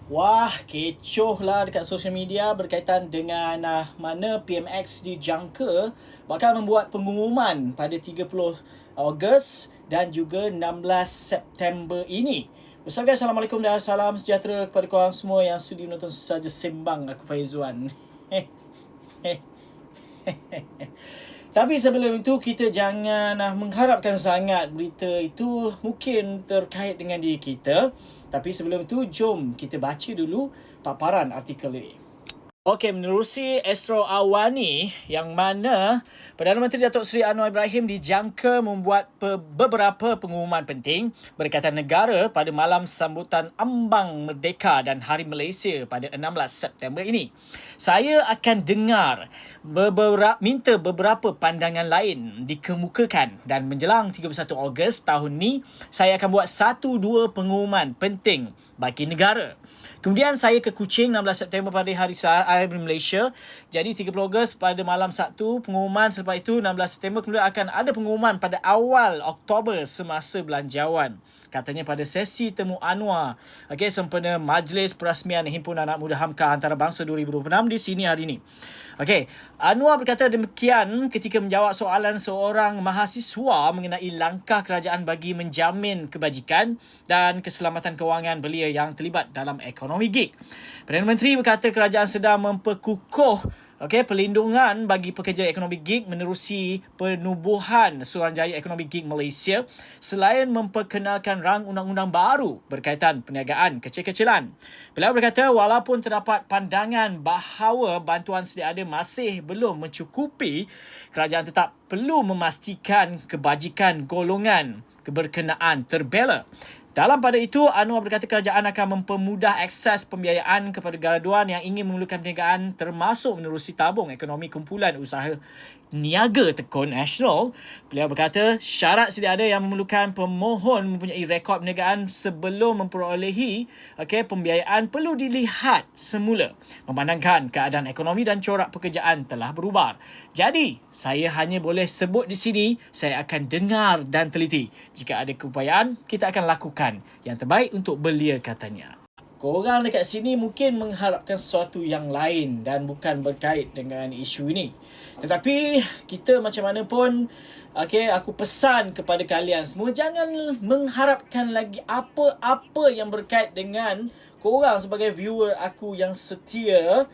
Wah, kecoh lah dekat social media berkaitan dengan mana PMX dijangka bakal membuat pengumuman pada 30 Ogos dan juga 16 September ini. So guys, Assalamualaikum dan salam sejahtera kepada korang semua yang sudi menonton Saja Sembang. Aku Faizuan. Tapi sebelum itu, kita jangan mengharapkan sangat berita itu mungkin terkait dengan diri kita. Tapi sebelum itu, jom kita baca dulu paparan artikel ini. Okey, menerusi Astro Awani yang mana Perdana Menteri Datuk Seri Anwar Ibrahim dijangka membuat beberapa pengumuman penting berkaitan negara pada malam sambutan Ambang Merdeka dan Hari Malaysia pada 16 September ini. Saya akan dengar minta beberapa pandangan lain dikemukakan dan menjelang 31 Ogos tahun ni saya akan buat 1-2 pengumuman penting bagi negara. Kemudian saya ke Kuching 16 September pada Hari Malaysia. Jadi 30 Ogos pada malam Sabtu pengumuman, selepas itu 16 September kemudian akan ada pengumuman pada awal Oktober semasa belanjawan. Katanya pada sesi temu Anwar, sempena Majlis Perasmian Himpunan Anak Muda Hamka Antarabangsa 2026 di sini hari ini. Anwar berkata demikian ketika menjawab soalan seorang mahasiswa mengenai langkah kerajaan bagi menjamin kebajikan dan keselamatan kewangan belia yang terlibat dalam ekonomi gig. Perdana Menteri berkata kerajaan sedang memperkukuh pelindungan bagi pekerja ekonomi gig menerusi penubuhan Suruhanjaya Ekonomi Gig Malaysia selain memperkenalkan rang undang-undang baru berkaitan perniagaan kecil-kecilan. Beliau berkata walaupun terdapat pandangan bahawa bantuan sedia ada masih belum mencukupi, kerajaan tetap perlu memastikan kebajikan golongan keberkenaan terbela. Dalam pada itu, Anwar berkata kerajaan akan mempermudah akses pembiayaan kepada graduan yang ingin memulakan perniagaan termasuk menerusi tabung ekonomi kumpulan usaha niaga tekun nasional. Beliau berkata syarat sedia ada yang memerlukan pemohon mempunyai rekod perniagaan sebelum memperolehi pembiayaan perlu dilihat semula memandangkan keadaan ekonomi dan corak pekerjaan telah berubah. Jadi, saya hanya boleh sebut di sini, saya akan dengar dan teliti. Jika ada keupayaan, kita akan lakukan yang terbaik untuk belia, katanya. Korang dekat sini mungkin mengharapkan sesuatu yang lain dan bukan berkait dengan isu ini. Tetapi kita macam mana pun, aku pesan kepada kalian semua, jangan mengharapkan lagi apa-apa yang berkait dengan korang sebagai viewer aku yang setia.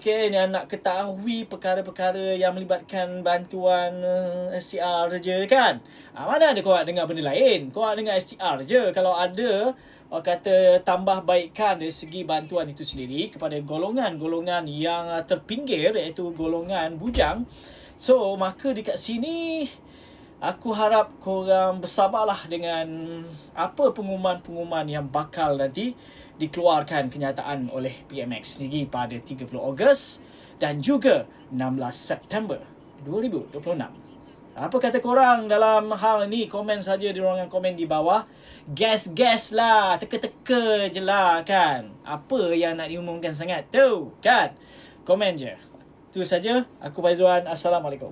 Yang nak ketahui perkara-perkara yang melibatkan bantuan STR je kan. Mana ada korang dengar benda lain? Korang dengar STR je. Kalau ada kata tambah baikkan dari segi bantuan itu sendiri kepada golongan-golongan yang terpinggir, iaitu golongan bujang. So, maka dekat sini aku harap korang bersabarlah dengan apa pengumuman-pengumuman yang bakal nanti dikeluarkan kenyataan oleh PMX sendiri pada 30 Ogos dan juga 16 September 2026. Apa kata korang dalam hal ni? Komen saja di ruangan komen di bawah. Guess lah, teka-teka je lah kan. Apa yang nak diumumkan sangat tu kan? Komen je. Itu saja. Aku Faizuan. Assalamualaikum.